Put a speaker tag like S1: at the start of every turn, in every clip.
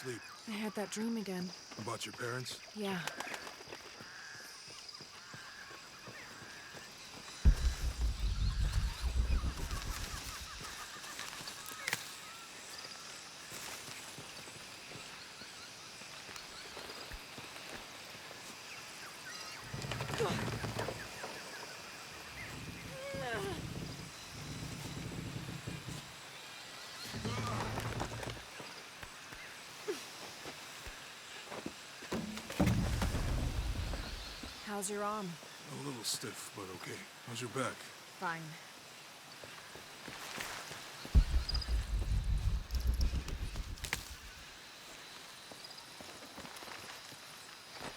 S1: sleep?
S2: I had that dream again.
S1: About your parents?
S2: Yeah. How's your arm?
S1: A little stiff, but okay. How's your back?
S2: Fine.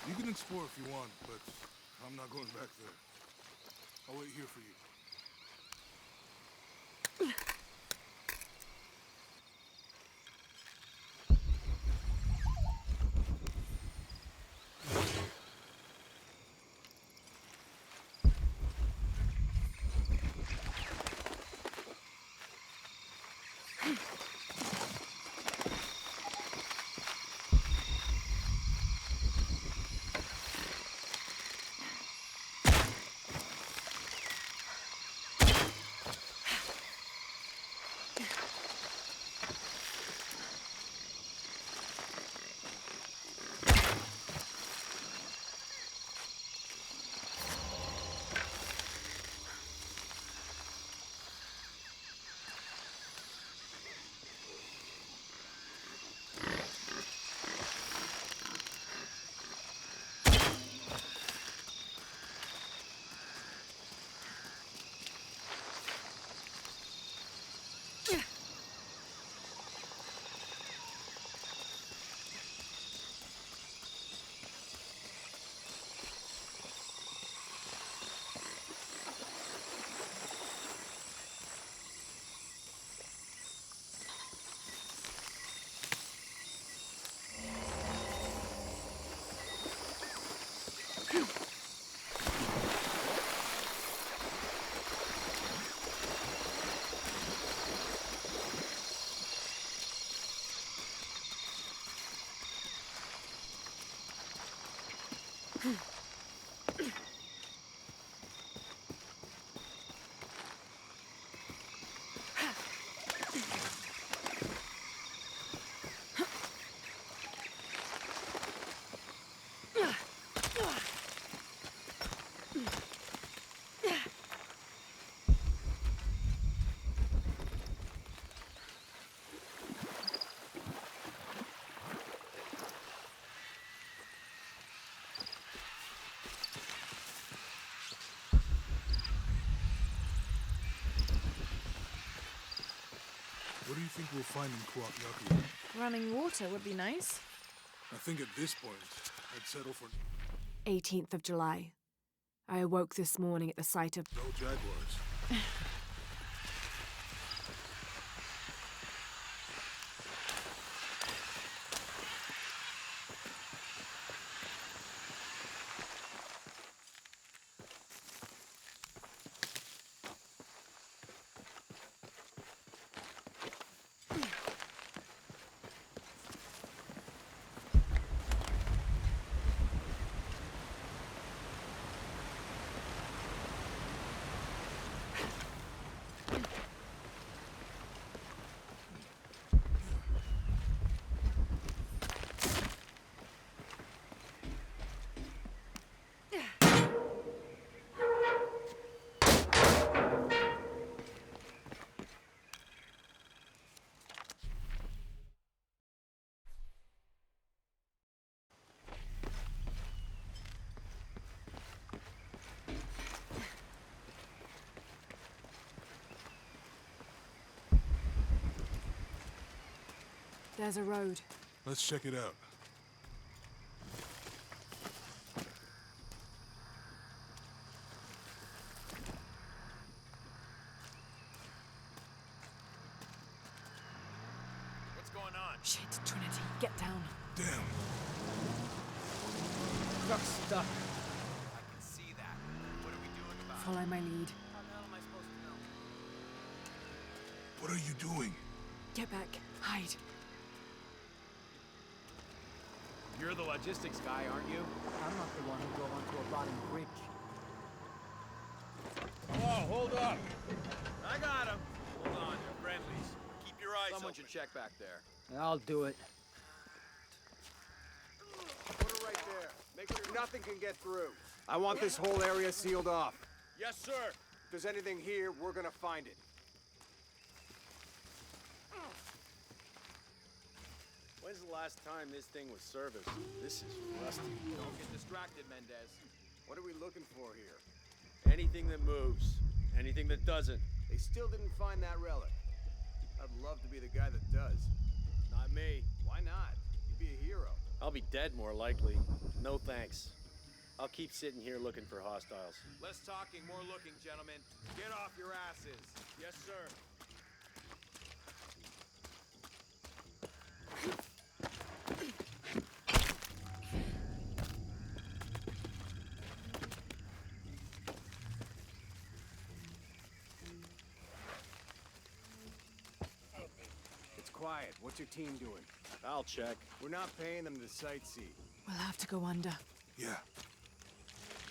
S1: You can explore if you want, but I'm not going back there. I'll wait here for you. What do you think we'll find in Kuapiaku?
S2: Running water would be nice.
S1: I think at this point, I'd settle for
S2: 18th of July. I awoke this morning at the sight of...
S1: no jaguars.
S2: There's a road.
S1: Let's check it out.
S3: What's going on?
S2: Shit, Trinity, get down.
S1: Damn.
S3: Truck's stuck. I can see that. What are we doing about it?
S2: Follow my lead.
S3: How the hell am I supposed to know?
S1: What are you doing?
S2: Get back. Hide.
S3: You're the logistics guy, aren't you?
S4: I'm not the one who drove onto a rotting bridge.
S3: Whoa, hold up! I got him! Hold on, they're friendlies. Keep your eyes Someone should check back there.
S4: I'll do it.
S5: Put it right there. Make sure nothing can get through. I want this whole area sealed off.
S3: Yes, sir!
S5: If there's anything here, we're gonna find it.
S6: When's the last time this thing was serviced? This is rusty.
S3: Don't get distracted, Mendez.
S5: What are we looking for here?
S6: Anything that moves. Anything that doesn't.
S5: They still didn't find that relic. I'd love to be the guy that does.
S6: Not me.
S5: Why not? You'd be a hero.
S6: I'll be dead more likely. No thanks. I'll keep sitting here looking for hostiles.
S3: Less talking, more looking, gentlemen. Get off your asses. Yes, sir.
S5: It's quiet. What's your team doing?
S6: I'll check.
S5: We're not paying them to sightsee.
S2: We'll have to go under.
S1: Yeah.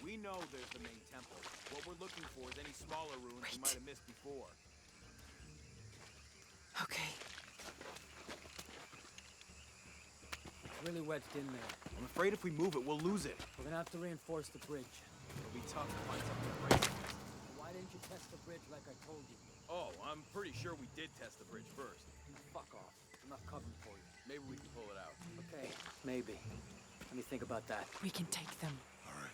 S3: We know there's the main temple. What we're looking for is any smaller ruins we might have missed before.
S2: Okay.
S4: It's really wedged in there.
S3: I'm afraid if we move it, we'll lose it.
S4: We're gonna have to reinforce the bridge.
S3: It'll be tough to find something to break.
S4: Why didn't you test the bridge like I told you?
S3: Oh, I'm pretty sure we did test the bridge first.
S4: Fuck off. I'm not covering for you.
S3: Maybe we can pull it out.
S4: Okay, maybe. Let me think about that.
S2: We can take them.
S1: All right.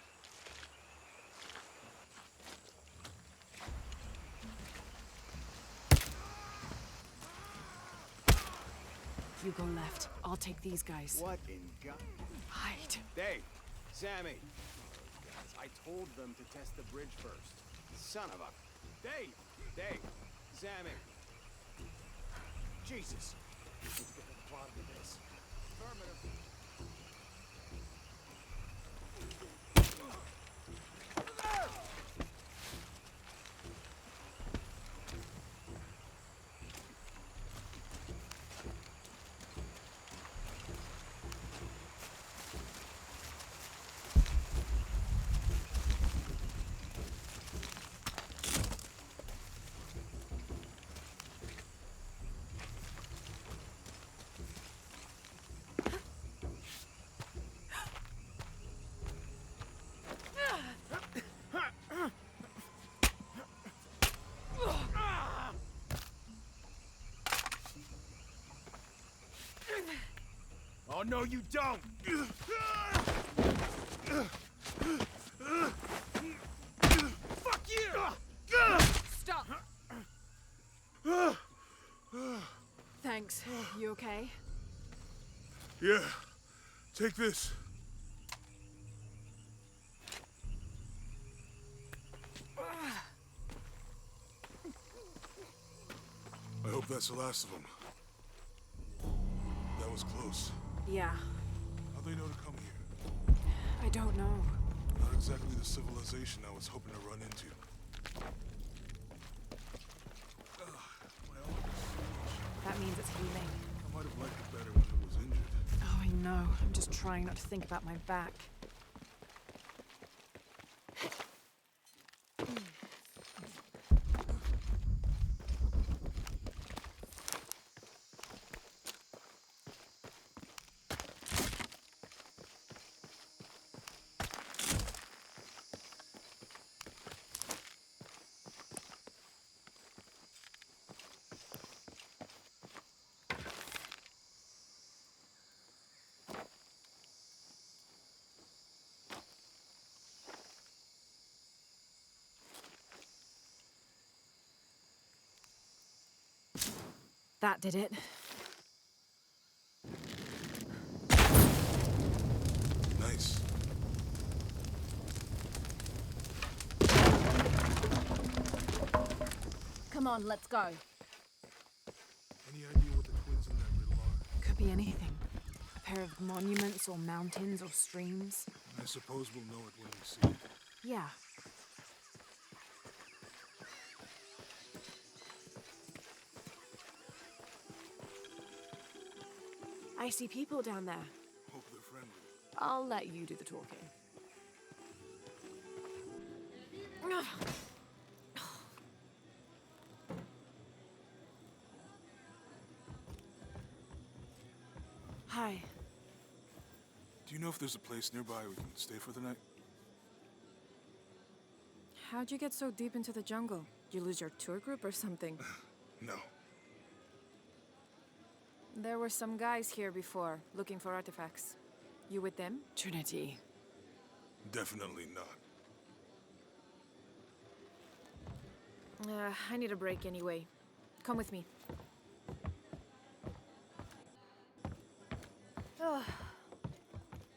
S2: You go left. I'll take these guys.
S5: What in God?
S2: Hide.
S5: Dave, Sammy. I told them to test the bridge first. Son of a... Dave, Sammy. Jesus. Let's get to the bottom of this. Affirmative.
S3: Oh, no, you don't! Fuck you!
S2: Stop! Thanks. You okay?
S1: Yeah. Take this. I hope that's the last of them. That was close.
S2: Yeah.
S1: How'd they know to come here?
S2: I don't know.
S1: Not exactly the civilization I was hoping to run into. My arm is
S2: That means it's healing.
S1: I might have liked it better when it was injured.
S2: Oh, I know. I'm just trying not to think about my back. That did it.
S1: Nice.
S2: Come on, let's go.
S1: Any idea what the twins in that riddle are?
S2: Could be anything. A pair of monuments or mountains or streams.
S1: I suppose we'll know it when we see it.
S2: Yeah. I see people down there.
S1: Hope they're friendly.
S2: I'll let you do the talking. Hi.
S1: Do you know if there's a place nearby we can stay for the night?
S7: How'd you get so deep into the jungle? You lose your tour group or something?
S1: No.
S7: There were some guys here before, looking for artifacts. You with them?
S2: Trinity.
S1: Definitely not.
S7: I need a break anyway. Come with me. Oh.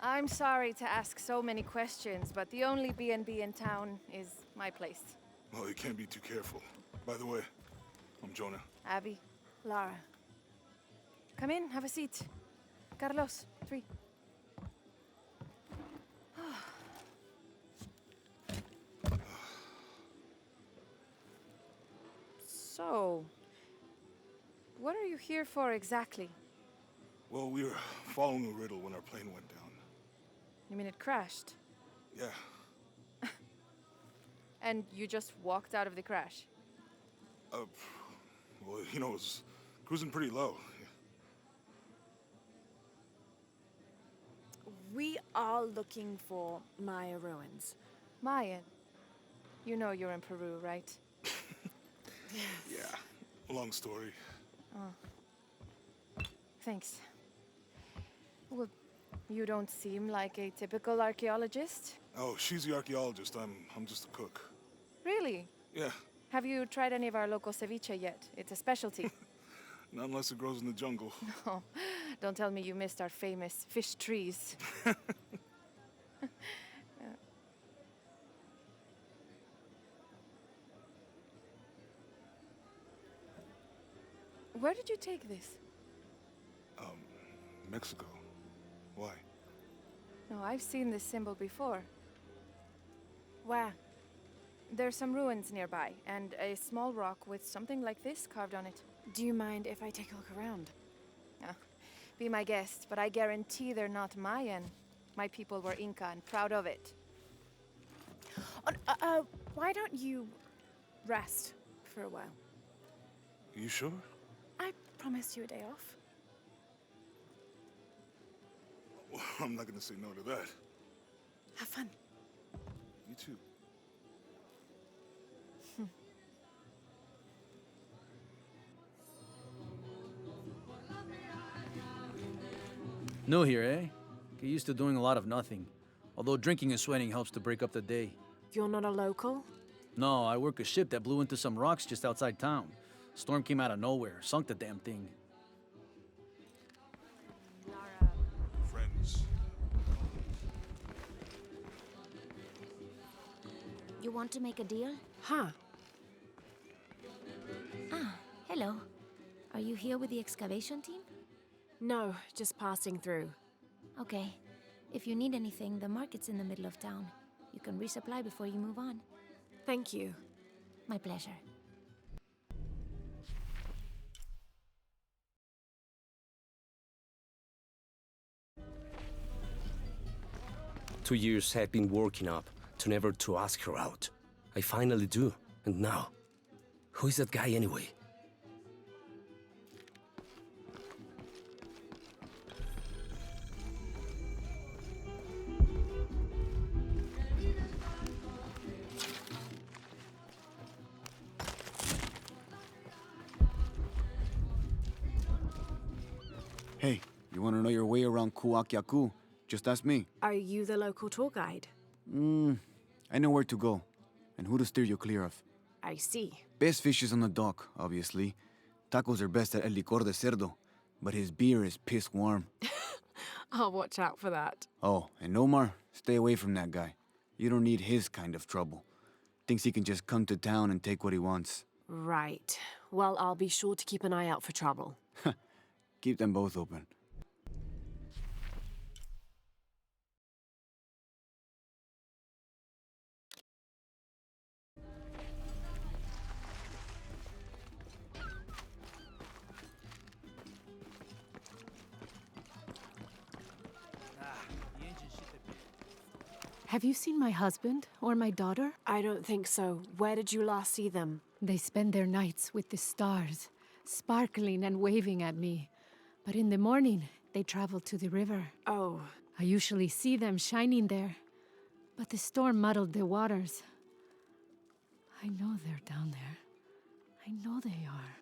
S7: I'm sorry to ask so many questions, but the only B&B in town is my place.
S1: Well, you can't be too careful. By the way, I'm Jonah.
S7: Abby, Lara. Come in, have a seat. Carlos, 3. So, what are you here for exactly?
S1: Well, we were following a riddle when our plane went down.
S7: You mean it crashed?
S1: Yeah.
S7: And you just walked out of the crash?
S1: Well, you know, it was cruising pretty low.
S2: We are looking for Maya ruins.
S7: Mayan. You know you're in Peru, right?
S1: Yeah. Long story.
S7: Thanks. Well, you don't seem like a typical archaeologist.
S1: Oh, she's the archaeologist. I'm just a cook.
S7: Really?
S1: Yeah.
S7: Have you tried any of our local ceviche yet? It's a specialty.
S1: Not unless it grows in the jungle.
S7: Oh, don't tell me you missed our famous fish trees. Where did you take this?
S1: Mexico. Why?
S7: No, I've seen this symbol before.
S2: Where?
S7: There's some ruins nearby, and a small rock with something like this carved on it.
S2: Do you mind if I take a look around?
S7: Be my guest, but I guarantee they're not Mayan. My people were Inca and proud of it.
S2: Why don't you rest for a while?
S1: You sure?
S2: I promised you a day off.
S1: Well, I'm not gonna say no to that.
S2: Have fun.
S1: You too.
S8: New here, eh? Get used to doing a lot of nothing. Although drinking and sweating helps to break up the day.
S2: You're not a local?
S8: No, I work a ship that blew into some rocks just outside town. Storm came out of nowhere, sunk the damn thing.
S1: Friends.
S9: You want to make a deal?
S2: Huh.
S9: Ah, hello. Are you here with the excavation team?
S2: No, just passing through.
S9: Okay. If you need anything, the market's in the middle of town. You can resupply before you move on.
S2: Thank you.
S9: My pleasure.
S10: Two years I've been working up to never to ask her out. I finally do, and now, who is that guy anyway?
S11: Hey, you want to know your way around Kuakyaku? Just ask me.
S2: Are you the local tour guide?
S11: I know where to go, and who to steer you clear of.
S2: I see.
S11: Best fish is on the dock, obviously. Tacos are best at El Licor de Cerdo, but his beer is piss warm.
S2: I'll watch out for that.
S11: Oh, and Omar, stay away from that guy. You don't need his kind of trouble. Thinks he can just come to town and take what he wants.
S2: Right. Well, I'll be sure to keep an eye out for trouble.
S11: Keep them both open.
S12: The ancient Have you seen my husband or my daughter?
S2: I don't think so. Where did you last see them?
S12: They spend their nights with the stars, sparkling and waving at me. But in the morning, they travel to the river.
S2: Oh.
S12: I usually see them shining there. But the storm muddled the waters. I know they're down there. I know they are.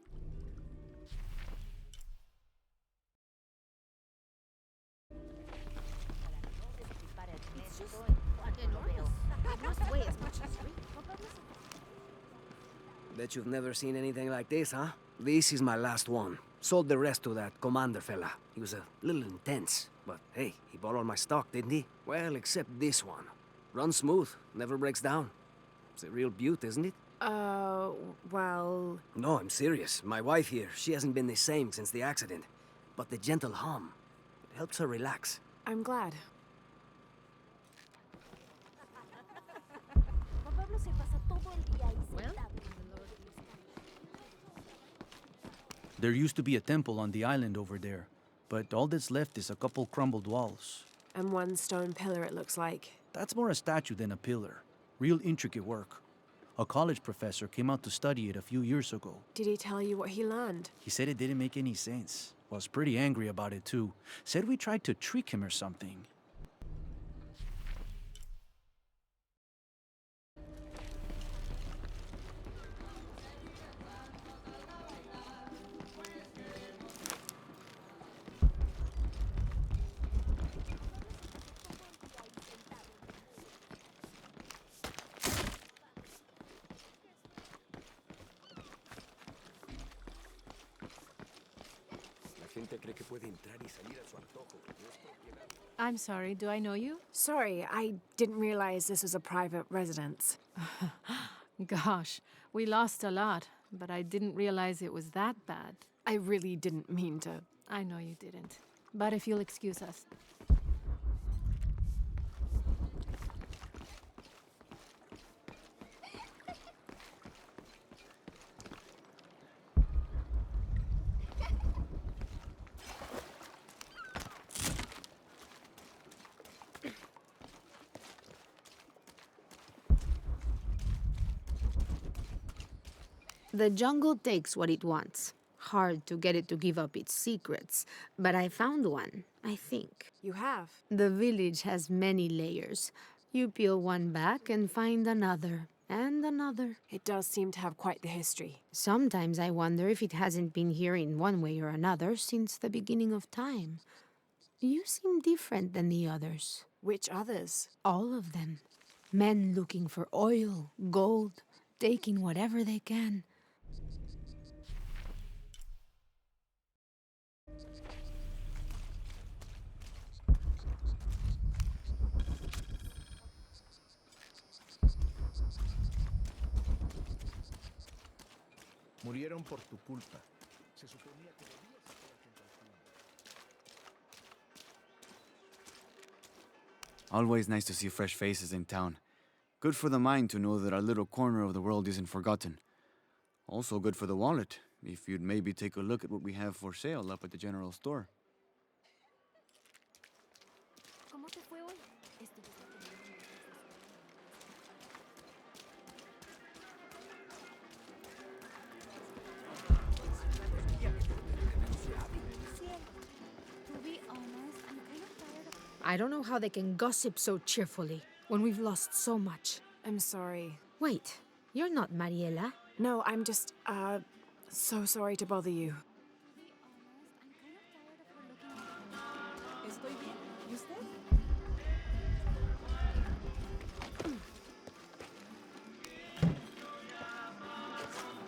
S13: Bet you've never seen anything like this, huh? This is my last one. Sold the rest to that commander fella. He was a little intense, but hey, he bought all my stock, didn't he? Well, except this one. Runs smooth, never breaks down. It's a real beaut, isn't it?
S2: Well...
S13: No, I'm serious. My wife here, she hasn't been the same since the accident. But the gentle hum, it helps her relax.
S2: I'm glad.
S8: There used to be a temple on the island over there, but all that's left is a couple crumbled walls.
S2: And one stone pillar, it looks like.
S8: That's more a statue than a pillar. Real intricate work. A college professor came out to study it a few years ago.
S2: Did he tell you what he learned?
S8: He said it didn't make any sense. Was pretty angry about it too. Said we tried to trick him or something.
S12: I'm sorry, do I know you?
S2: Sorry, I didn't realize this was a private residence.
S12: Gosh, we lost a lot, but I didn't realize it was that bad.
S2: I really didn't mean to.
S12: I know you didn't. But if you'll excuse us.
S14: The jungle takes what it wants. Hard to get it to give up its secrets, but I found one, I think.
S2: You have?
S14: The village has many layers. You peel one back and find another, and another.
S2: It does seem to have quite the history.
S14: Sometimes I wonder if it hasn't been here in one way or another since the beginning of time. You seem different than the others.
S2: Which others?
S14: All of them. Men looking for oil, gold, taking whatever they can.
S5: Murieron por tu culpa. Se suponía que debías estar compartiendo.
S11: Always nice to see fresh faces in town. Good for the mind to know that our little corner of the world isn't forgotten. Also good for the wallet, if you'd maybe take a look at what we have for sale up at the general store.
S14: I don't know how they can gossip so cheerfully when we've lost so much.
S2: I'm sorry.
S14: Wait, you're not Mariela.
S2: No, I'm just, so sorry to bother you.
S15: Estoy bien. ¿Y usted?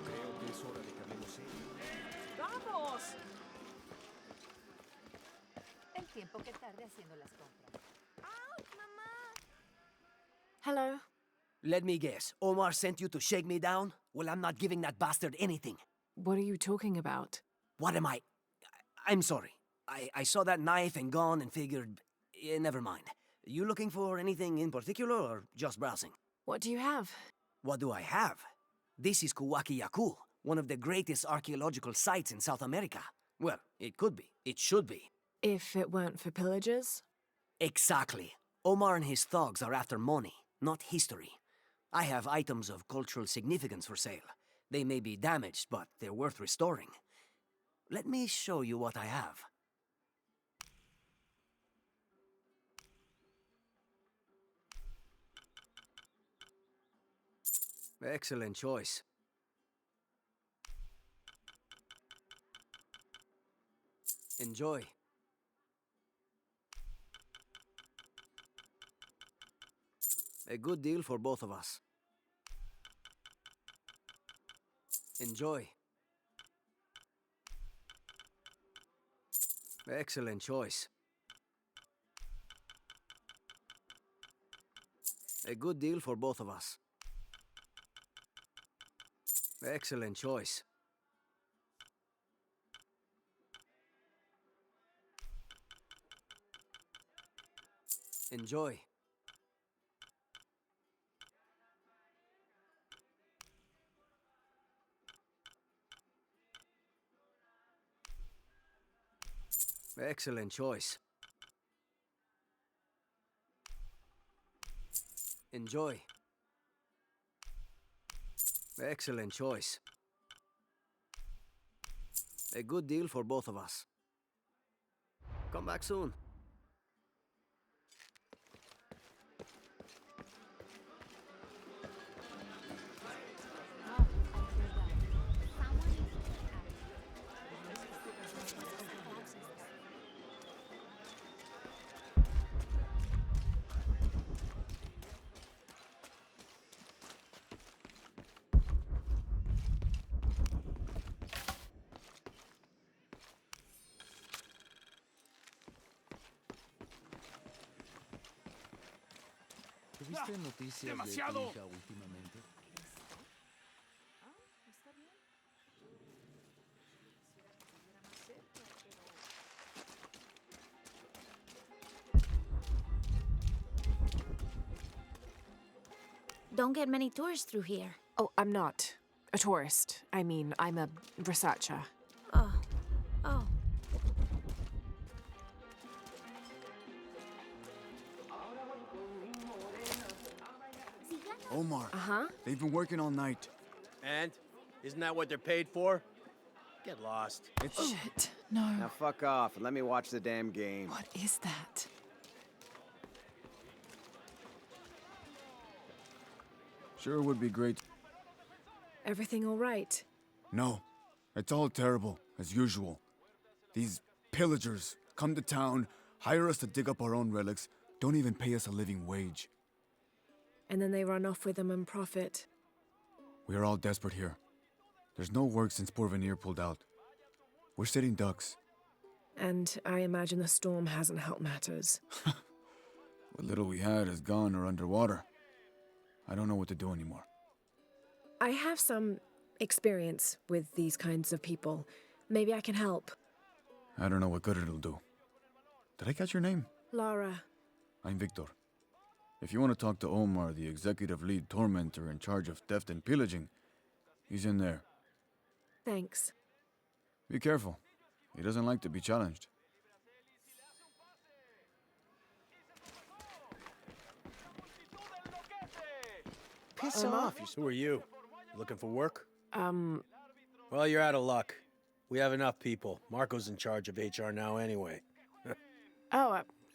S5: Creo que es hora de que hablemos serio.
S15: ¡Vamos!
S16: El tiempo que tarde haciendo las compras.
S7: ¡Ouch, mamá!
S2: Hello?
S13: Let me guess. Omar sent you to shake me down? Well, I'm not giving that bastard anything.
S2: What are you talking about?
S13: What am I? I'm sorry. I saw that knife and gun and figured... never mind. You looking for anything in particular or just browsing?
S2: What do you have?
S13: What do I have? This is Kuwaki Yaku, one of the greatest archaeological sites in South America. Well, it could be. It should be.
S2: If it weren't for pillagers?
S13: Exactly. Omar and his thugs are after money, not history. I have items of cultural significance for sale. They may be damaged, but they're worth restoring. Let me show you what I have. Excellent choice. Enjoy. A good deal for both of us. Enjoy. Excellent choice. A good deal for both of us. Excellent choice. Enjoy. Excellent choice. Enjoy. Excellent choice. A good deal for both of us. Come back soon.
S8: ¿Tuviste noticias de tu hija últimamente?
S9: Don't get many tourists through here.
S2: Oh, I'm not a tourist. I mean, I'm a researcher.
S9: Oh. Oh.
S11: Omar.
S2: Uh-huh.
S11: They've been working all night.
S6: And? Isn't that what they're paid for? Get lost.
S2: Shit, no.
S5: Now fuck off and let me watch the damn game.
S2: What is that?
S11: Sure would be great.
S2: Everything all right?
S11: No. It's all terrible, as usual. These pillagers come to town, hire us to dig up our own relics, don't even pay us a living wage.
S2: And then they run off with them and profit.
S11: We are all desperate here. There's no work since Porvenir pulled out. We're sitting ducks.
S2: And I imagine the storm hasn't helped matters.
S11: What little we had is gone or underwater. I don't know what to do anymore.
S2: I have some experience with these kinds of people. Maybe I can help.
S11: I don't know what good it'll do. Did I catch your name?
S2: Lara.
S11: I'm Victor. If you want to talk to Omar, the executive lead tormentor in charge of theft and pillaging, he's in there.
S2: Thanks.
S11: Be careful. He doesn't like to be challenged.
S6: Piss off. Who are you? Looking for work?
S2: Well,
S6: you're out of luck. We have enough people. Marco's in charge of HR now anyway.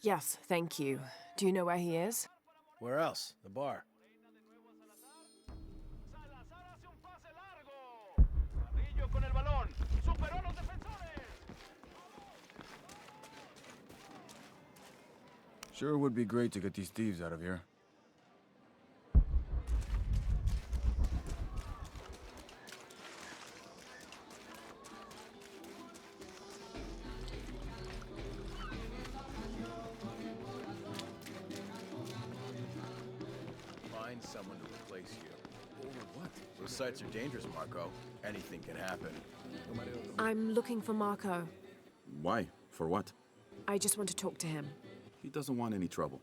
S2: Yes, thank you. Do you know where he is?
S6: Where else? The bar.
S11: Sure would be great to get these thieves out of here.
S3: Find someone to replace you. Over what? Those sites are dangerous, Marco. Anything can happen.
S2: I'm looking for Marco.
S17: Why? For what?
S2: I just want to talk to him.
S17: He doesn't want any trouble.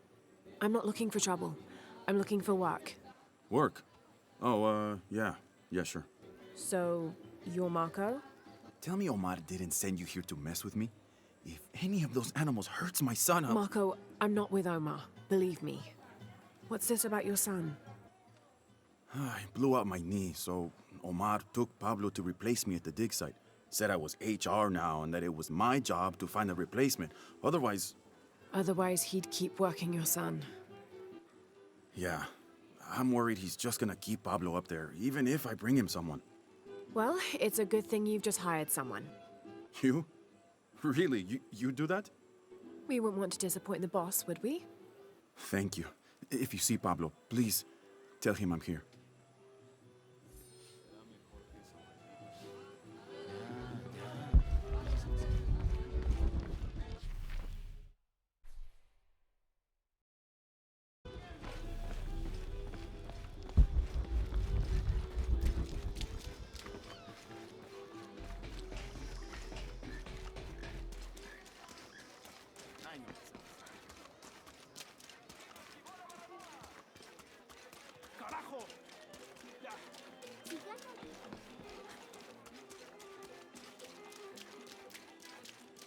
S2: I'm not looking for trouble. I'm looking for work.
S17: Work? Oh, yeah. Yeah, sure.
S2: So, you're Marco?
S17: Tell me Omar didn't send you here to mess with me? If any of those animals hurts my son,
S2: Marco, I'm not with Omar. believe me. What's this about your son?
S17: I blew out my knee, so Omar took Pablo to replace me at the dig site. Said I was HR now and that it was my job to find a replacement. Otherwise...
S2: Otherwise, he'd keep working your son.
S17: Yeah. I'm worried he's just gonna keep Pablo up there, even if I bring him someone.
S2: Well, it's a good thing you've just hired someone.
S17: You? Really? You do that?
S2: We wouldn't want to disappoint the boss, would we?
S17: Thank you. If you see Pablo, please tell him I'm here.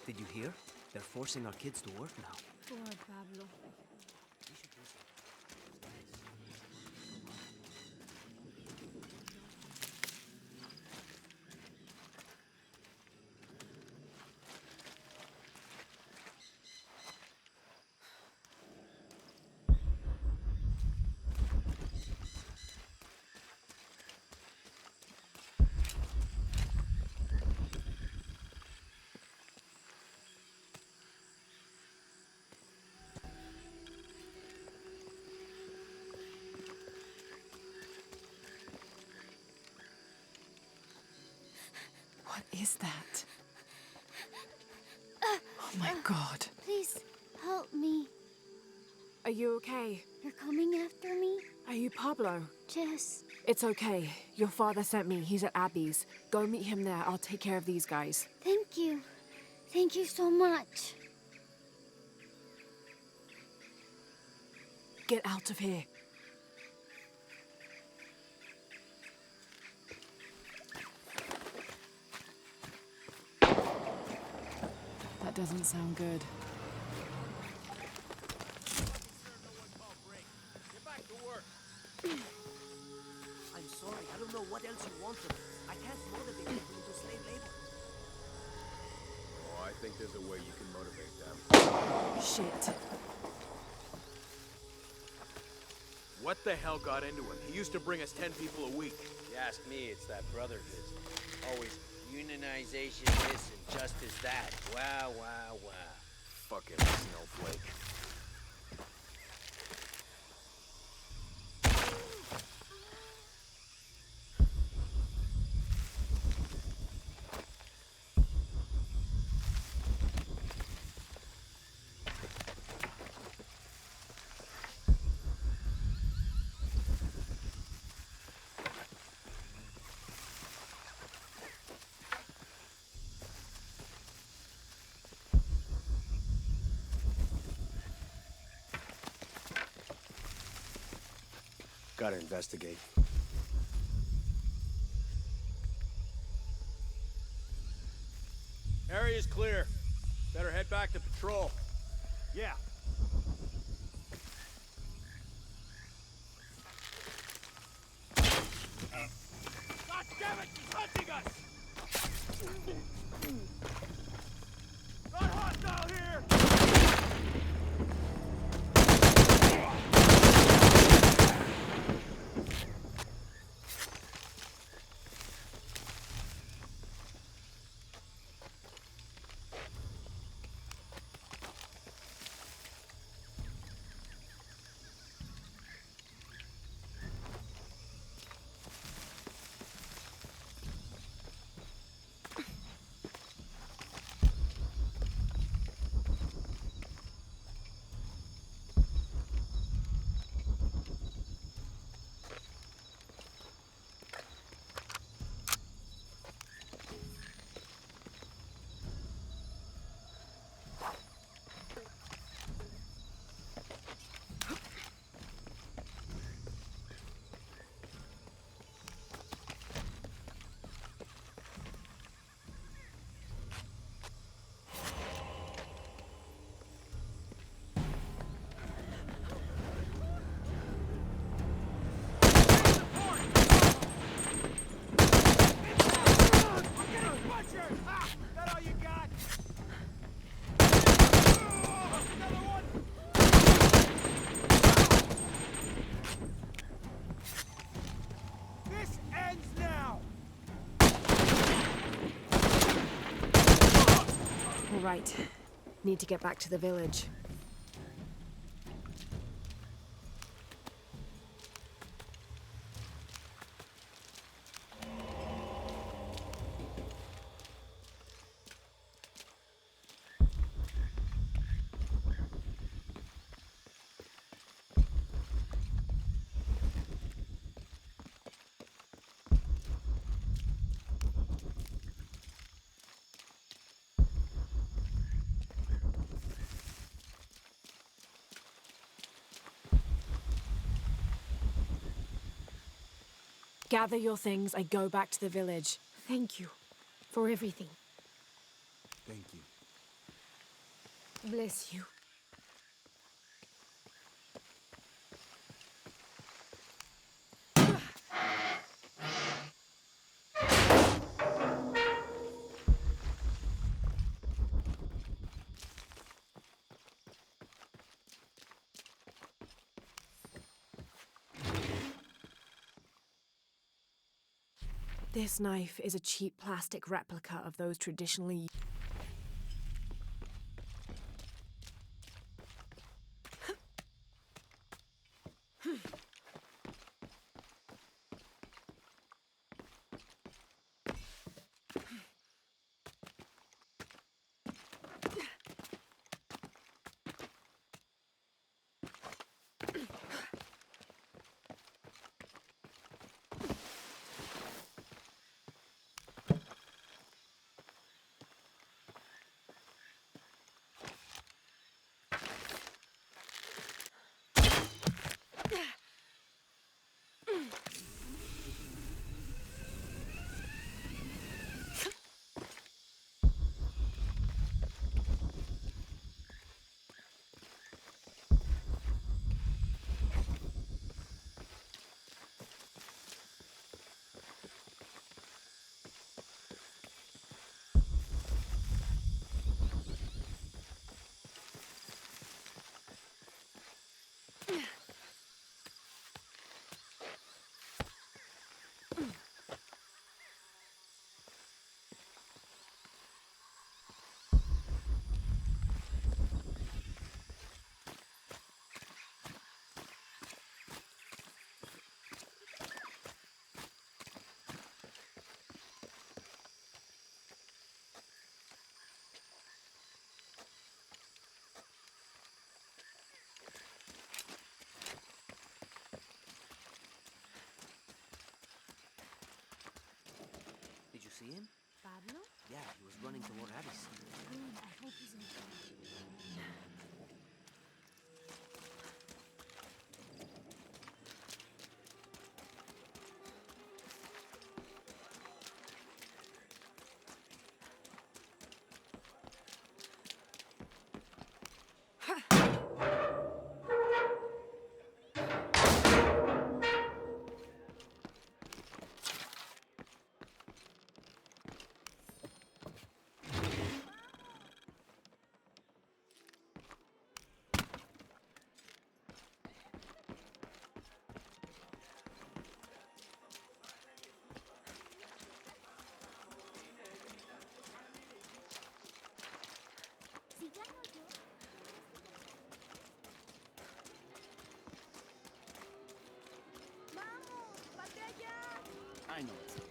S13: Did you hear? They're forcing our kids to work now.
S9: Poor Pablo.
S2: What is that? Oh my God.
S9: Please, help me.
S2: Are you okay?
S9: You're coming after me?
S2: Are you Pablo?
S9: Jess.
S2: It's okay. Your father sent me. He's at Abby's. Go meet him there. I'll take care of these guys.
S9: Thank you. Thank you so much.
S2: Get out of here. That doesn't sound good.
S3: Get back to work.
S13: I'm sorry, I don't know what else you want from me. I can't motivate them into slave labor.
S3: Oh, I think there's a way you can motivate them.
S2: Shit.
S3: What the hell got into him? He used to bring us 10 people a week.
S6: If you ask me, it's that brother of his. Always unionization this and justice that. Wow, wow, wow.
S3: Fucking snowflake.
S6: Gotta investigate.
S3: Area's clear. Better head back to patrol.
S5: Yeah.
S3: God damn it! He's hunting us! Got hostile here!
S2: Right. Need to get back to the village. Gather your things and go back to the village.
S14: Thank you for everything.
S17: Thank you.
S14: Bless you.
S2: This knife is a cheap plastic replica of those traditionally.
S13: Did you see him?
S14: Pablo?
S13: Yeah, he was running toward Addis.
S14: Good. I hope he's okay.
S5: I know it.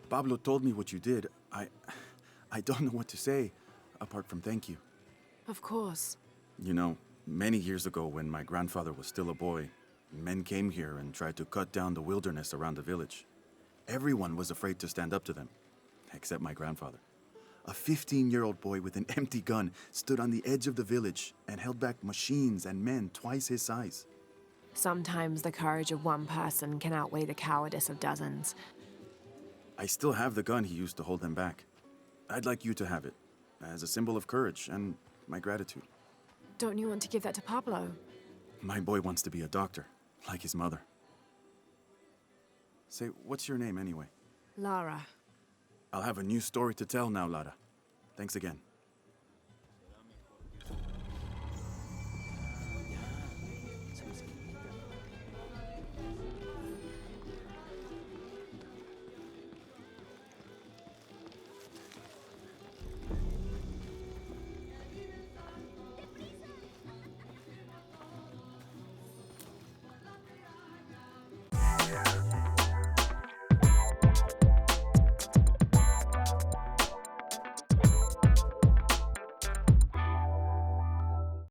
S17: Pablo told me what you did. I don't know what to say, apart from thank you.
S2: Of course.
S17: You know, many years ago when my grandfather was still a boy, men came here and tried to cut down the wilderness around the village. Everyone was afraid to stand up to them, except my grandfather. A 15-year-old boy with an empty gun stood on the edge of the village and held back machines and men twice his size.
S2: Sometimes the courage of one person can outweigh the cowardice of dozens.
S17: I still have the gun he used to hold them back. I'd like you to have it, as a symbol of courage and my gratitude.
S2: Don't you want to give that to Pablo?
S17: My boy wants to be a doctor, like his mother. Say, what's your name anyway?
S2: Lara.
S17: I'll have a new story to tell now, Lara. Thanks again.
S18: shadow.